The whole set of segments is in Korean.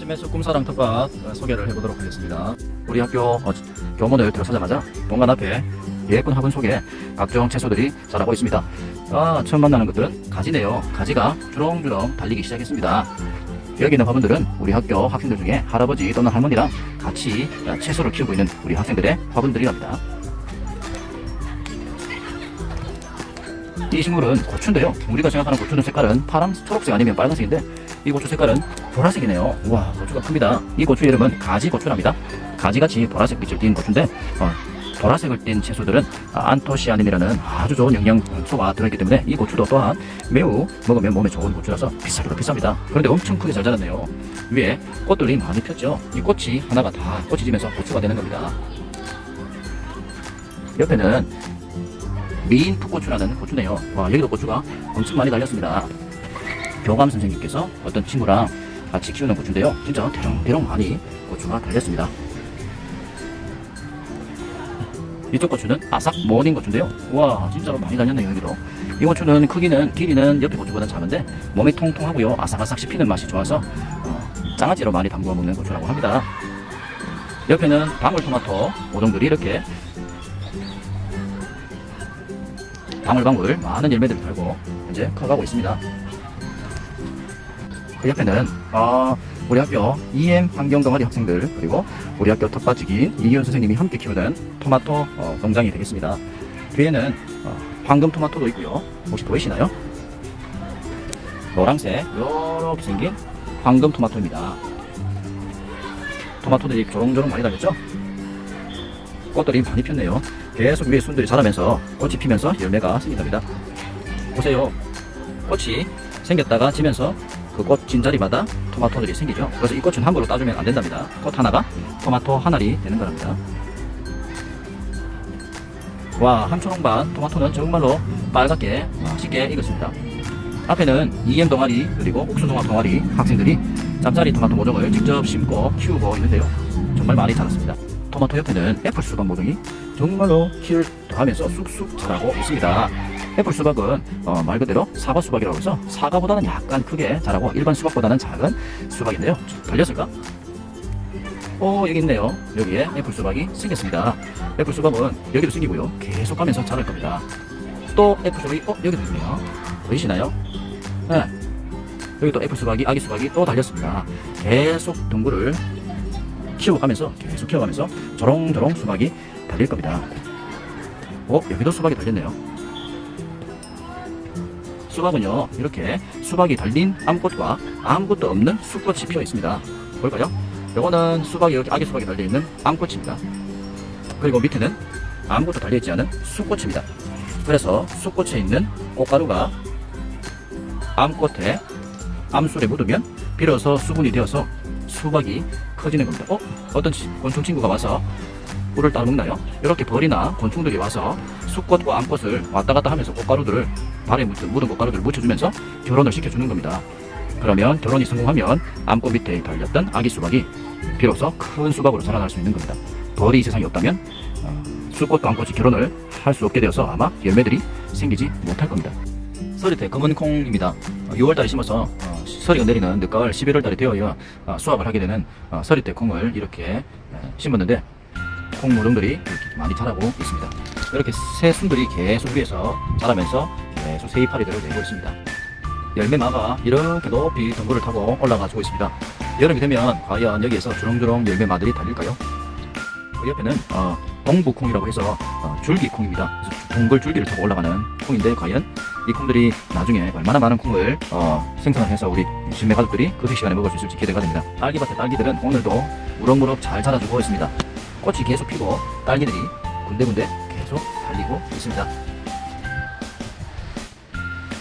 신매수 꿈사랑 텃밭 소개를 해보도록 하겠습니다. 우리 학교 교문을 들어서자마자 본관 앞에 예쁜 화분 속에 각종 채소들이 자라고 있습니다. 처음 만나는 것들은 가지네요. 가지가 주렁주렁 달리기 시작했습니다. 여기 있는 화분들은 우리 학교 학생들 중에 할아버지 또는 할머니랑 같이 채소를 키우고 있는 우리 학생들의 화분들이랍니다. 이 식물은 고추인데요. 우리가 생각하는 고추는 색깔은 파란, 초록색 아니면 빨간색인데 이 고추 색깔은 보라색이네요. 우와, 고추가 큽니다. 이 고추 이름은 가지고추랍니다. 가지같이 보라색 빛을 띤 고추인데 보라색을 띤 채소들은 안토시아닌이라는 아주 좋은 영양소가 들어있기 때문에 이 고추도 또한 매우 먹으면 몸에 좋은 고추라서 비싸기도 비쌉니다. 그런데 엄청 크게 잘 자랐네요. 위에 꽃들이 많이 폈죠. 이 꽃이 하나가 다 꽃이 지면서 고추가 되는 겁니다. 옆에는 미인 풋고추라는 고추네요. 와, 여기도 고추가 엄청 많이 달렸습니다. 교감 선생님께서 어떤 친구랑 같이 키우는 고추인데요. 진짜 대롱대롱 많이 고추가 달렸습니다. 이쪽 고추는 아삭 모닝 고추인데요. 와, 진짜로 많이 달렸네요. 여기도. 이 고추는 길이는 옆에 고추보다 작은데 몸이 통통하고요. 아삭아삭 씹히는 맛이 좋아서 장아찌로 많이 담궈 먹는 고추라고 합니다. 옆에는 방울토마토 모종들이 이렇게 방울방울 많은 열매들을 달고 현재 커가고 있습니다. 그 옆에는 우리 학교 EM 환경동아리 학생들 그리고 우리 학교 텃밭지기 이기훈 선생님이 함께 키우는 토마토 농장이 되겠습니다. 뒤에는 황금 토마토도 있고요. 혹시 보이시나요? 노란색 이렇게 생긴 황금 토마토입니다. 토마토들이 조롱조롱 많이 달렸죠? 꽃들이 많이 폈네요. 계속 위에 순들이 자라면서 꽃이 피면서 열매가 생긴답니다. 보세요. 꽃이 생겼다가 지면서 그 꽃 진자리마다 토마토들이 생기죠. 그래서 이 꽃은 함부로 따주면 안 된답니다. 꽃 하나가 토마토 한 알이 되는 거랍니다. 와, 한 초롱 반 토마토는 정말로 빨갛게 맛있게 익었습니다. 앞에는 EM 동아리 그리고 옥수동학 동아리 학생들이 짭짜리 토마토 모종을 직접 심고 키우고 있는데요. 정말 많이 자랐습니다. 토마토 옆에는 애플 수박 모종이 정말로 키를 더하면서 쑥쑥 자라고 있습니다. 애플 수박은 말 그대로 사과 수박이라고 해서 사과보다는 약간 크게 자라고 일반 수박보다는 작은 수박인데요. 달렸을까? 여기 있네요. 여기에 애플 수박이 생겼습니다. 애플 수박은 여기도 생기고요. 계속 가면서 자랄 겁니다. 또 애플 수박이 여기도 있네요. 보이시나요? 네. 여기 또 애플 수박이 아기 수박이 또 달렸습니다. 계속 둥글을 키워가면서 계속 키워가면서 조롱조롱 수박이 달릴 겁니다. 여기도 수박이 달렸네요. 수박은요, 이렇게 수박이 달린 암꽃과 아무것도 없는 쑥꽃이 피어 있습니다. 볼까요? 요거는 수박이 이렇게 아기 수박이 달려있는 암꽃입니다. 그리고 밑에는 아무것도 달려있지 않은 쑥꽃입니다. 그래서 쑥꽃에 있는 꽃가루가 암꽃에 암술에 묻으면 비로소 수분이 되어서 수박이 커지는 겁니다. 어떤 곤충 친구가 와서 꿀을 따라 먹나요? 이렇게 벌이나 곤충들이 와서 쑥꽃과 암꽃을 왔다 갔다 하면서 꽃가루들을 발에 묻은 꽃가루들을 묻혀주면서 결혼을 시켜주는 겁니다. 그러면 결혼이 성공하면 암꽃 밑에 달렸던 아기 수박이 비로소 큰 수박으로 자라날 수 있는 겁니다. 벌이 이 세상에 없다면 쑥꽃과 암꽃이 결혼을 할 수 없게 되어서 아마 열매들이 생기지 못할 겁니다. 서리태 검은 콩입니다. 6월달에 심어서 서리가 내리는 늦가을 11월달에 되어야 수확을 하게 되는 서리태 콩을 이렇게 심었는데 콩 모종들이 이렇게 많이 자라고 있습니다. 이렇게 새 순들이 계속 위에서 자라면서 계속 새 이파리들을 내고 있습니다. 열매마가 이렇게 높이 덩굴을 타고 올라가지고 있습니다. 여름이 되면 과연 여기에서 주렁주렁 열매마들이 달릴까요? 그 옆에는 동부콩이라고 해서 줄기콩입니다. 그래서 둥글 줄기를 타고 올라가는 콩인데 과연 이 콩들이 나중에 얼마나 많은 콩을 생산을 해서 우리 신매 가족들이 그 시간에 먹을 수 있을지 기대가 됩니다. 딸기밭의 딸기들은 오늘도 무럭무럭 잘 자라주고 있습니다. 꽃이 계속 피고 딸기들이 군데군데 계속 달리고 있습니다.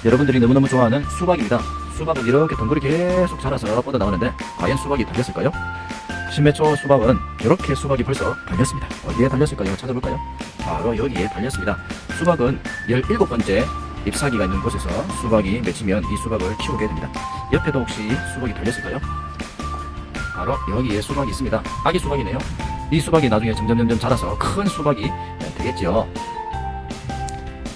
여러분들이 너무너무 좋아하는 수박입니다. 수박은 이렇게 덩굴이 계속 자라서 뻗어나오는데 과연 수박이 달렸을까요? 신매초 수박은 이렇게 수박이 벌써 달렸습니다. 어디에 달렸을까요? 찾아볼까요? 바로 여기에 달렸습니다. 수박은 17번째 잎사귀가 있는 곳에서 수박이 맺히면 이 수박을 키우게 됩니다. 옆에도 혹시 수박이 달렸을까요? 바로 여기에 수박이 있습니다. 아기 수박이네요. 이 수박이 나중에 점점 자라서 큰 수박이 되겠죠.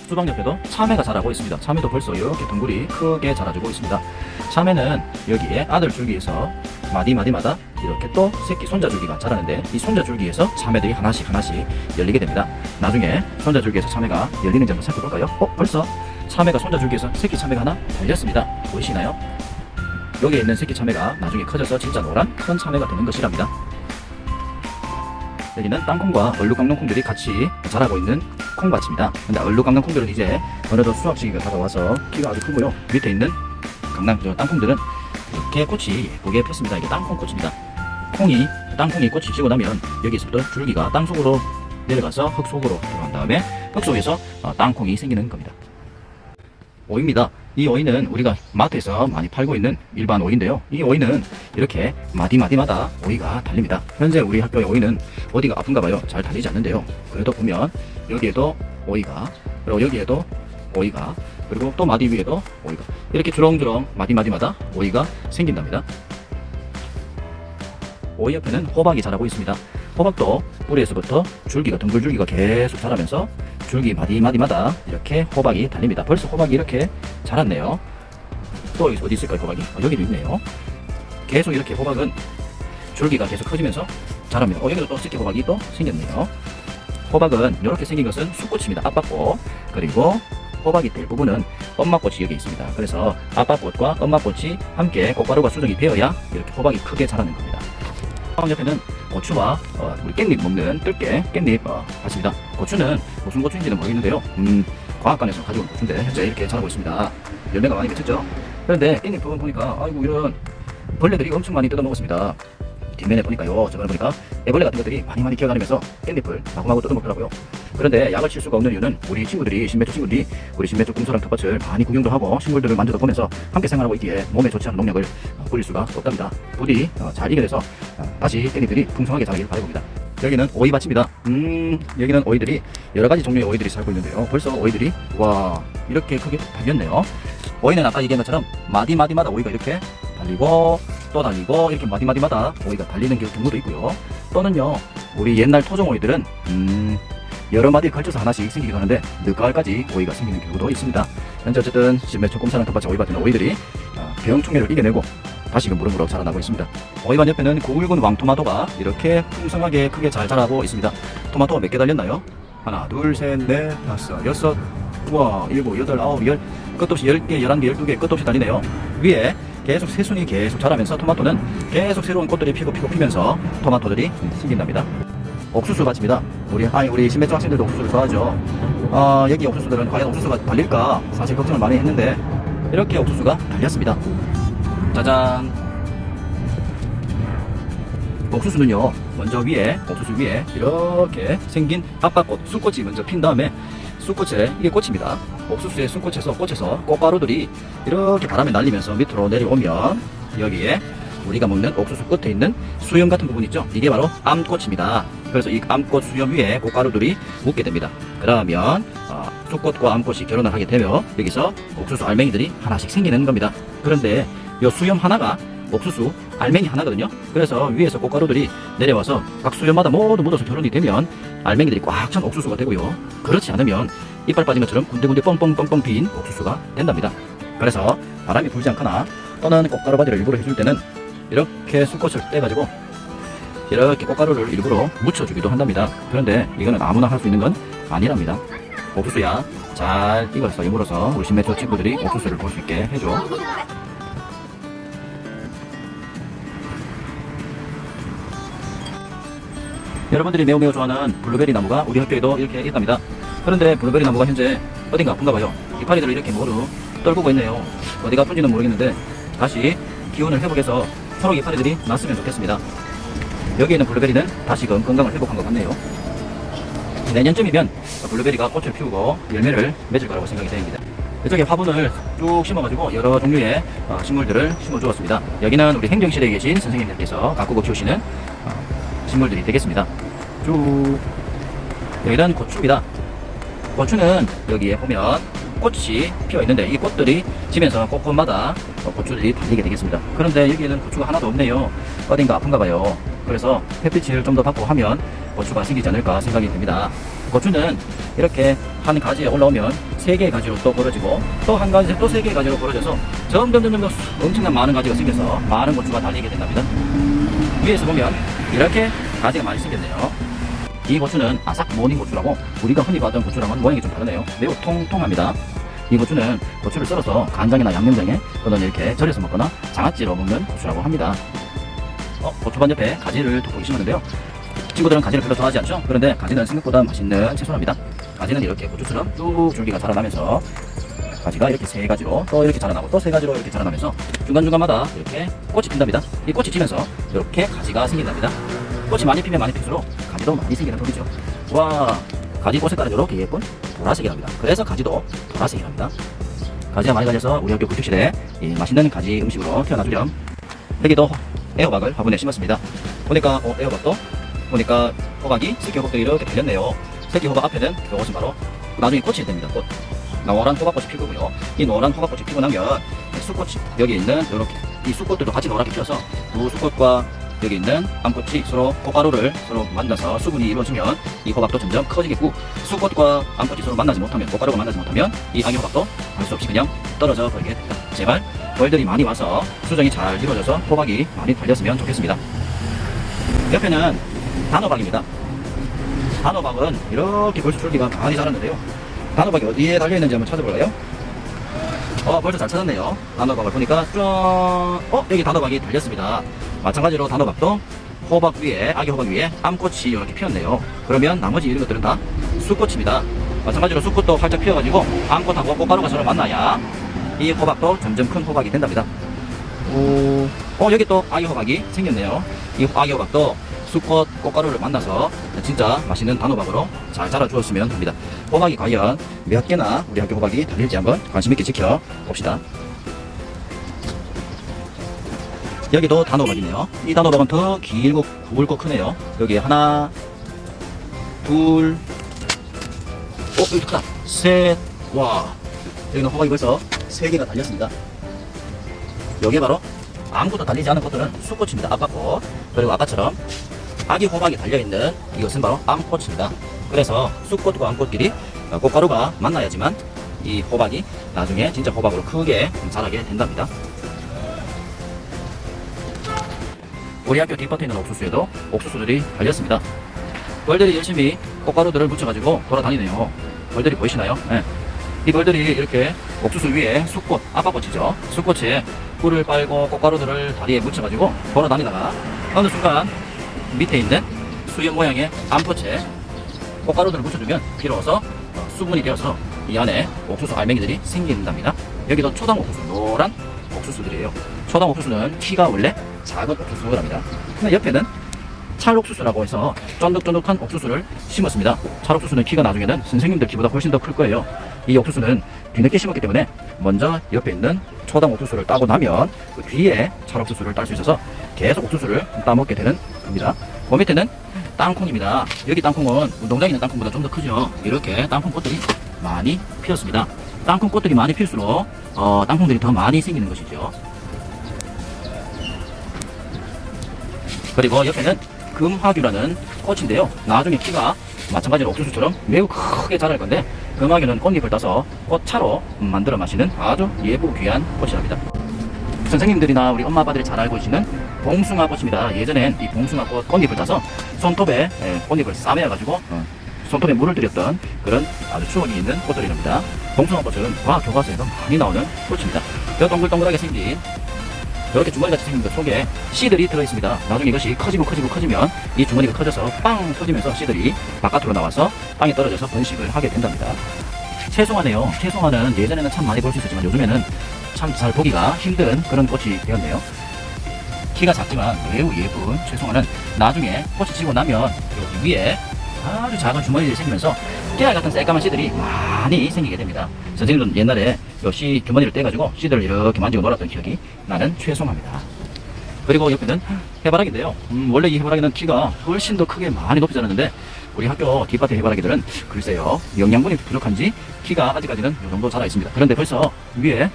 수박 옆에도 참외가 자라고 있습니다. 참외도 벌써 이렇게 덩굴이 크게 자라주고 있습니다. 참외는 여기에 아들 줄기에서 마디마디마다 이렇게 또 새끼 손자 줄기가 자라는데 이 손자 줄기에서 참외들이 하나씩 열리게 됩니다. 나중에 손자 줄기에서 참외가 열리는지 한번 살펴볼까요? 벌써 참외가 손자 줄기에서 새끼 참외가 하나 달렸습니다. 보이시나요? 여기에 있는 새끼 참외가 나중에 커져서 진짜 노란 큰 참외가 되는 것이랍니다. 여기는 땅콩과 얼룩강낭콩들이 같이 자라고 있는 콩밭입니다. 근데 얼룩강낭콩들은 이제 어느덧 수확 시기가 다가와서 키가 아주 크고요. 밑에 있는 땅콩들은 이렇게 꽃이 예쁘게 폈습니다. 이게 땅콩꽃입니다. 땅콩이 꽃이 지고 나면 여기서부터 줄기가 땅속으로 내려가서 흙 속으로 들어간 다음에 흙 속에서 땅콩이 생기는 겁니다. 오이입니다. 이 오이는 우리가 마트에서 많이 팔고 있는 일반 오이인데요. 이 오이는 이렇게 마디마디마다 오이가 달립니다. 현재 우리 학교의 오이는 어디가 아픈가 봐요. 잘 달리지 않는데요. 그래도 보면 여기에도 오이가, 그리고 여기에도 오이가, 그리고 또 마디 위에도 오이가, 이렇게 주렁주렁 마디마디마다 오이가 생긴답니다. 오이 옆에는 호박이 자라고 있습니다. 호박도 뿌리에서부터 줄기가, 둥글줄기가 계속 자라면서 줄기 마디마디마다 이렇게 호박이 달립니다. 벌써 호박이 이렇게 자랐네요. 또 어디 있을까요, 호박이? 여기도 있네요. 계속 이렇게 호박은 줄기가 계속 커지면서 자랍니다. 여기도 또 새끼 호박이 또 생겼네요. 호박은 이렇게 생긴 것은 숫꽃입니다. 아빠꽃. 그리고 호박이 될 부분은 엄마꽃이 여기 있습니다. 그래서 아빠꽃과 엄마꽃이 함께 꽃가루가 수정이 되어야 이렇게 호박이 크게 자라는 겁니다. 호박 옆에는 고추와 우리 깻잎 먹는 뜰게 깻잎 같습니다. 고추는 무슨 고추인지는 모르겠는데요. 과학관에서 가져온 고추인데 현재 이렇게 자라고 있습니다. 열매가 많이 맺혔죠. 그런데 깻잎 부분 보니까 아이고 이런 벌레들이 엄청 많이 뜯어 먹었습니다. 뒷면에 보니까요, 저번에 보니까 애벌레 같은 것들이 많이 기어다니면서 깻잎을 마구마구 뜯어먹더라고요. 그런데 약을 칠 수가 없는 이유는 우리 신매초 친구들이 우리 신매초 꿈소랑 텃밭을 많이 구경도 하고 식물들을 만져도 보면서 함께 생활하고 있기에 몸에 좋지 않은 농약을 뿌릴 수가 없답니다. 부디 잘 이겨내서 다시 깻잎들이 풍성하게 자라길 바라봅니다. 여기는 오이밭입니다. 여기는 오이들이 여러가지 종류의 오이들이 살고 있는데요. 벌써 오이들이 와 이렇게 크게 달렸네요. 오이는 아까 얘기한 것처럼 마디마디마다 오이가 이렇게 달리고 또 달리고 이렇게 마디마디마다 오이가 달리는 경우도 있고요. 또는요, 우리 옛날 토종 오이들은 여러 마디 걸쳐서 하나씩 생기기도 하는데 늦가을까지 오이가 생기는 경우도 있습니다. 현재 어쨌든 신매초 꿈사랑 텃밭의 오이밭에는 오이들이 병충해를 이겨내고 다시금 무럭무럭 자라나고 있습니다. 오이밭 옆에는 굵은 왕토마토가 이렇게 풍성하게 크게 잘 자라고 있습니다. 토마토가 몇 개 달렸나요? 하나, 둘, 셋, 넷, 다섯, 여섯, 우와, 일곱, 여덟, 아홉, 열, 끝없이 10개, 11개, 12개 끝없이 달리네요. 위에 계속 새순이 계속 자라면서 토마토는 계속 새로운 꽃들이 피면서 토마토들이 생긴답니다. 옥수수 밭입니다. 우리 신매초 학생들도 옥수수를 좋아하죠. 여기 옥수수들은 과연 옥수수가 달릴까 사실 걱정을 많이 했는데 이렇게 옥수수가 달렸습니다. 짜잔. 옥수수는요, 먼저 옥수수 위에 이렇게 생긴 아빠꽃, 쑥꽃이 먼저 핀 다음에 쑥꽃에, 이게 꽃입니다. 옥수수의 쑥꽃에서 꽃가루들이 이렇게 바람에 날리면서 밑으로 내려오면 여기에 우리가 먹는 옥수수 끝에 있는 수염 같은 부분 있죠? 이게 바로 암꽃입니다. 그래서 이 암꽃 수염 위에 꽃가루들이 묻게 됩니다. 그러면 쑥꽃과 암꽃이 결혼을 하게 되면 여기서 옥수수 알맹이들이 하나씩 생기는 겁니다. 그런데 이 수염 하나가 옥수수 알맹이 하나거든요. 그래서 위에서 꽃가루들이 내려와서 각 수염마다 모두 묻어서 결혼이 되면 알맹이들이 꽉 찬 옥수수가 되고요. 그렇지 않으면 이빨 빠진 것처럼 군데군데 뻥뻥뻥뻥 빈 옥수수가 된답니다. 그래서 바람이 불지 않거나 또는 꽃가루 바디를 일부러 해줄 때는 이렇게 쑥꽃을 떼가지고 이렇게 꽃가루를 일부러 묻혀주기도 한답니다. 그런데 이거는 아무나 할 수 있는 건 아니랍니다. 옥수수야 잘 익어서 이물어서 우리 신매초 친구들이 옥수수를 볼 수 있게 해줘. 여러분들이 매우 좋아하는 블루베리 나무가 우리 학교에도 이렇게 있답니다. 그런데 블루베리 나무가 현재 어딘가 아픈가 봐요. 이파리들을 이렇게 모두 떨구고 있네요. 어디가 아픈지는 모르겠는데 다시 기운을 회복해서 서로 이파리들이 났으면 좋겠습니다. 여기 있는 블루베리는 다시금 건강을 회복한 것 같네요. 내년쯤이면 블루베리가 꽃을 피우고 열매를 맺을 거라고 생각이 됩니다. 이쪽에 화분을 쭉 심어가지고 여러 종류의 식물들을 심어주었습니다. 여기는 우리 행정실에 계신 선생님들께서 가꾸고 키우시는 식물들이 되겠습니다. 쭉 여기는 고추입니다. 고추는 여기에 보면 꽃이 피어 있는데 이 꽃들이 지면서 꽃꽃마다 고추들이 달리게 되겠습니다. 그런데 여기에는 고추가 하나도 없네요. 어딘가 아픈가 봐요. 그래서 햇빛을 좀 더 받고 하면 고추가 생기지 않을까 생각이 됩니다. 고추는 이렇게 한 가지에 올라오면 3개의 가지로 또 벌어지고 또 한 가지 또 3개의 가지로 벌어져서 점점 엄청난 많은 가지가 생겨서 많은 고추가 달리게 된답니다. 위에서 보면 이렇게 가지가 많이 생겼네요. 이 고추는 아삭 모닝 고추라고 우리가 흔히 봤던 고추랑은 모양이 좀 다르네요. 매우 통통합니다. 이 고추는 고추를 썰어서 간장이나 양념장에 또는 이렇게 절여서 먹거나 장아찌로 먹는 고추라고 합니다. 고추밭 옆에 가지를 돋보기 심었는데요. 친구들은 가지를 별로 좋아하지 않죠? 그런데 가지는 생각보다 맛있는 채소랍니다. 가지는 이렇게 고추처럼 쭉 줄기가 자라나면서 가지가 이렇게 3가지로 또 이렇게 자라나고 또 3가지로 이렇게 자라나면서 중간중간마다 이렇게 꽃이 핀답니다. 이 꽃이 피면서 이렇게 가지가 생긴답니다. 꽃이 많이 피면 많이 필수록 가지도 많이 생기는 법이죠. 와, 가지 꽃에 따라 이렇게 예쁜 보라색이랍니다. 그래서 가지도 보라색이랍니다. 가지가 많이 달려서 우리 학교 급식실에 이 맛있는 가지 음식으로 태어나주렴. 여기도 애호박을 화분에 심었습니다. 보니까 애호박도 보니까 호박이 새끼 호박들이 이렇게 달렸네요. 새끼 호박 앞에는 이것이 바로 나중에 꽃이 됩니다. 꽃. 노란 호박꽃이 피고요. 이 노란 호박꽃이 피고 나면 수꽃이 여기 있는 이렇게 이 수꽃들도 같이 노랗게 피어서 두 수꽃과 여기 있는 암꽃이 서로 꽃가루를 서로 만나서 수분이 이루어지면 이 호박도 점점 커지겠고, 수꽃과 암꽃이 서로 만나지 못하면, 꽃가루가 만나지 못하면 이 아기 호박도 할 수 없이 그냥 떨어져 버리게 됩니다. 제발 벌들이 많이 와서 수정이 잘 이루어져서 호박이 많이 달렸으면 좋겠습니다. 옆에는 단호박입니다. 단호박은 이렇게 벌써 줄기가 많이 자랐는데요. 단호박이 어디에 달려있는지 한번 찾아볼까요? 벌써 잘 찾았네요. 단호박을 보니까 여기 단호박이 달렸습니다. 마찬가지로 단호박도 호박 위에, 아기 호박 위에 암꽃이 이렇게 피었네요. 그러면 나머지 이런 것들은 다 수꽃입니다. 마찬가지로 수꽃도 활짝 피어가지고 암꽃하고 꽃가루가 서로 만나야 이 호박도 점점 큰 호박이 된답니다. 여기 또 아기 호박이 생겼네요. 이 아기 호박도 수꽃, 꽃가루를 만나서 진짜 맛있는 단호박으로 잘 자라주었으면 합니다. 호박이 과연 몇 개나 우리 학교 호박이 달릴지 한번 관심있게 지켜봅시다. 여기도 단호박이네요. 이 단호박은 더 길고 굵고 크네요. 여기 하나, 둘, 여기 크다. 셋, 와. 여기는 호박이 벌써 3개가 달렸습니다. 여기에 바로 아무것도 달리지 않은 꽃들은 수꽃입니다. 아까 꽃. 그리고 아까처럼 아기 호박이 달려있는 이것은 바로 암꽃입니다. 그래서 수꽃과 암꽃끼리 꽃가루가 만나야지만 이 호박이 나중에 진짜 호박으로 크게 자라게 된답니다. 우리 학교 뒷밭에 있는 옥수수에도 옥수수들이 달렸습니다. 벌들이 열심히 꽃가루들을 묻혀가지고 돌아다니네요. 벌들이 보이시나요? 네. 이 벌들이 이렇게 옥수수 위에 수꽃, 아빠꽃이죠. 수꽃에 꿀을 빨고 꽃가루들을 다리에 묻혀가지고 돌아다니다가 어느 순간 밑에 있는 수염 모양의 암꽃에 꽃가루들을 묻혀주면 비로소 수분이 되어서 이 안에 옥수수 알맹이들이 생긴답니다. 여기도 초당 옥수수, 노란 옥수수들이에요. 초당 옥수수는 키가 원래 작은 옥수수랍니다. 근데 옆에는 찰옥수수라고 해서 쫀득쫀득한 옥수수를 심었습니다. 찰옥수수는 키가 나중에는 선생님들 키보다 훨씬 더 클 거예요. 이 옥수수는 뒤늦게 심었기 때문에 먼저 옆에 있는 초당 옥수수를 따고 나면 그 뒤에 찰옥수수를 딸 수 있어서 계속 옥수수를 따먹게 되는 겁니다. 그 밑에는 땅콩입니다. 여기 땅콩은 운동장에 있는 땅콩보다 좀 더 크죠. 이렇게 땅콩꽃들이 많이 피었습니다. 땅콩꽃들이 많이 필수록 땅콩들이 더 많이 생기는 것이죠. 그리고 옆에는 금화규라는 꽃인데요. 나중에 키가 마찬가지로 옥수수처럼 매우 크게 자랄 건데, 금화규는 꽃잎을 따서 꽃차로 만들어 마시는 아주 예쁘고 귀한 꽃이랍니다. 선생님들이나 우리 엄마 아빠들이 잘 알고 계시는 봉숭아 꽃입니다. 예전엔 이 봉숭아 꽃 꽃잎을 따서 손톱에 꽃잎을 싸매어 가지고 손톱에 물을 들였던 그런 아주 추억이 있는 꽃들이랍니다. 봉숭아 꽃은 과학 교과서에서 많이 나오는 꽃입니다. 저 동글동글하게 생긴 이렇게 주머니같이 생긴 것 속에 씨들이 들어있습니다. 나중에 이것이 커지면 이 주머니가 커져서 빵 터지면서 씨들이 바깥으로 나와서 땅에 떨어져서 번식을 하게 된답니다. 채송화네요. 채송화는 예전에는 참 많이 볼 수 있었지만 요즘에는 참 잘 보기가 힘든 그런 꽃이 되었네요. 키가 작지만 매우 예쁜 채송화는 나중에 꽃이 지고 나면 여기 위에 아주 작은 주머니들이 생기면서 깨알 같은 새까만 씨들이 많이 생기게 됩니다. 선생님들은 옛날에 이 씨 주머니를 떼가지고 씨들을 이렇게 만지고 놀았던 기억이 나는 채송화입니다. 그리고 옆에는 해바라기인데요. 원래 이 해바라기는 키가 훨씬 더 크게 많이 높이 자랐는데 우리 학교 뒷밭의 해바라기들은 글쎄요, 영양분이 부족한지 키가 아직까지는 이 정도 자라 있습니다. 그런데 벌써 위에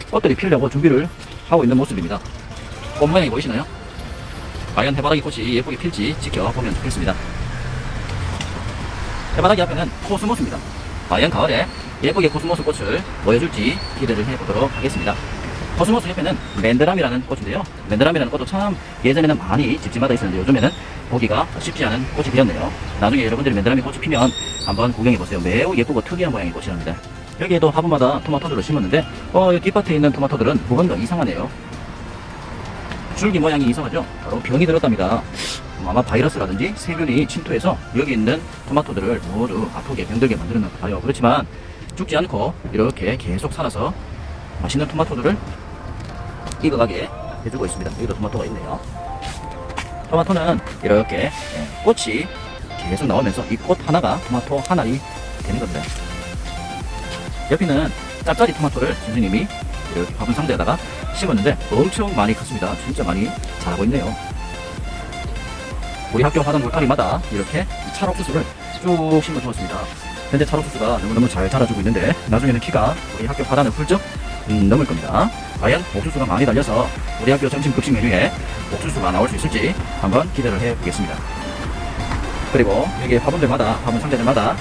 꽃들이 피려고 준비를 하고 있는 모습입니다. 꽃 모양이 보이시나요? 과연 해바라기 꽃이 예쁘게 필지 지켜보면 좋겠습니다. 해바라기 앞에는 코스모스입니다. 과연 가을에 예쁘게 코스모스 꽃을 보여줄지 기대를 해보도록 하겠습니다. 코스모스 옆에는 맨드람이라는 꽃인데요. 맨드람이라는 꽃도 참 예전에는 많이 집집마다 있었는데 요즘에는 보기가 쉽지 않은 꽃이 되었네요. 나중에 여러분들이 맨드람이 꽃이 피면 한번 구경해보세요. 매우 예쁘고 특이한 모양의 꽃이랍니다. 여기에도 화분마다 토마토들을 심었는데 이 뒷밭에 있는 토마토들은 뭔가 이상하네요. 줄기 모양이 이상하죠? 바로 병이 들었답니다. 아마 바이러스라든지 세균이 침투해서 여기 있는 토마토들을 모두 아프게 병들게 만들었나 봐요. 그렇지만 죽지 않고 이렇게 계속 살아서 맛있는 토마토들을 익어가게 해주고 있습니다. 여기도 토마토가 있네요. 토마토는 이렇게 꽃이 계속 나오면서 이 꽃 하나가 토마토 한 알이 되는 겁니다. 옆에는 짭짜리 토마토를 선생님이 이렇게 화분 상자에다가 심었는데 엄청 많이 컸습니다. 진짜 많이 자라고 있네요. 우리 학교 하던 울타리마다 이렇게 찰옥수수를 쭉 심어 두었습니다. 현재 찰옥수수가 너무너무 잘 자라주고 있는데 나중에는 키가 우리 학교 화단을 훌쩍 넘을 겁니다. 과연 옥수수가 많이 달려서 우리 학교 점심 급식 메뉴에 옥수수가 나올 수 있을지 한번 기대를 해 보겠습니다. 그리고 여기 화분들마다, 화분 상자들마다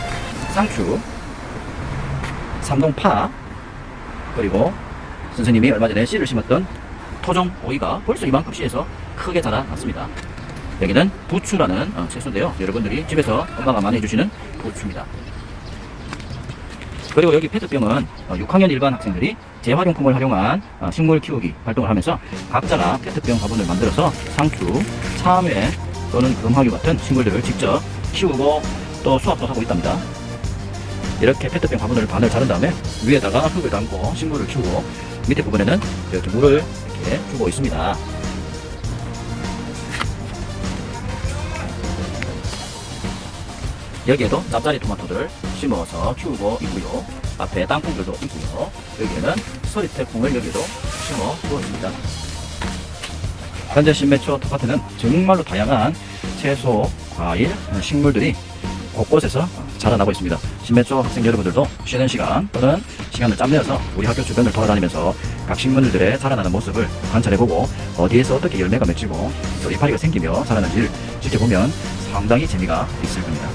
쌍추, 삼동파, 그리고 선생님이 얼마 전에 씨를 심었던 토종 오이가 벌써 이만큼 씨에서 크게 자라났습니다. 여기는 부추라는 채소인데요. 여러분들이 집에서 엄마가 많이 해주시는 부추입니다. 그리고 여기 페트병은 6학년 일반 학생들이 재활용품을 활용한 식물 키우기 활동을 하면서 각자가 페트병 화분을 만들어서 상추, 참외 또는 금화류 같은 식물들을 직접 키우고 또 수확도 하고 있답니다. 이렇게 페트병 화분을 반을 자른 다음에 위에다가 흙을 담고 식물을 키우고 밑에 부분에는 이렇게 물을 이렇게 주고 있습니다. 여기에도 짭짜리 토마토들 심어서 키우고 있고요. 앞에 땅콩들도 있고요. 여기에는 서리태콩을 여기도 심어 두었습니다. 현재 신매초 텃밭에는 정말로 다양한 채소, 과일, 식물들이 곳곳에서 자라나고 있습니다. 신매초 학생 여러분들도 쉬는 시간 또는 시간을 짬내어서 우리 학교 주변을 돌아다니면서 각 식물들의 자라나는 모습을 관찰해보고 어디에서 어떻게 열매가 맺히고 또 이파리가 생기며 자라는지를 지켜보면 상당히 재미가 있을 겁니다.